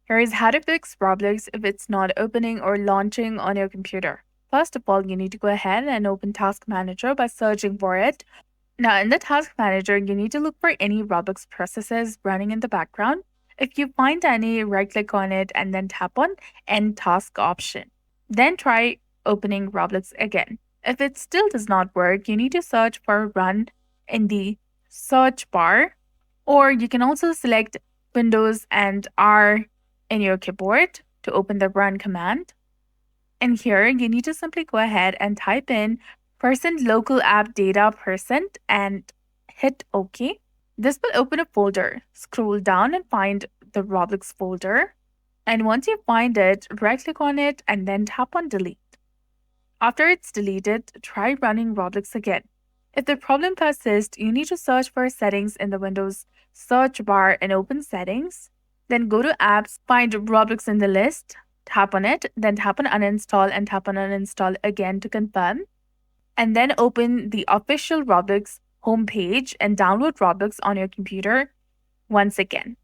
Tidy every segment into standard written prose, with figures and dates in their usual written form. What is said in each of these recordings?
Here is how to fix Roblox if it's not opening or launching on your computer. First of all, you need to go ahead and open Task Manager by searching for it. Now, in the Task Manager, you need to look for any Roblox processes running in the background. If you find any, right-click on it and then tap on End Task option. Then try opening Roblox again. If it still does not work, you need to search for Run in the search bar, or you can also select Windows and R in your keyboard to open the Run command. And here, you need to simply go ahead and type in %local app data % and hit OK. This will open a folder. Scroll down and find the Roblox folder. And once you find it, right-click on it and then tap on Delete. After it's deleted, try running Roblox again. If the problem persists, you need to search for Settings in the Windows search bar and open Settings. Then go to Apps, find Roblox in the list, tap on it, then tap on Uninstall and tap on Uninstall again to confirm. And then open the official Roblox homepage and download Roblox on your computer once again.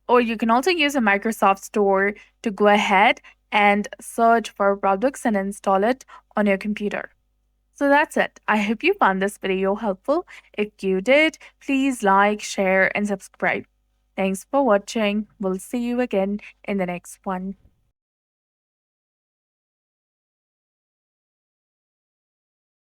Or you can also use a Microsoft Store to go ahead and search for Roblox and install it on your computer. So that's it. I hope you found this video helpful. If you did, please like, share, and subscribe. Thanks for watching. We'll see you again in the next one.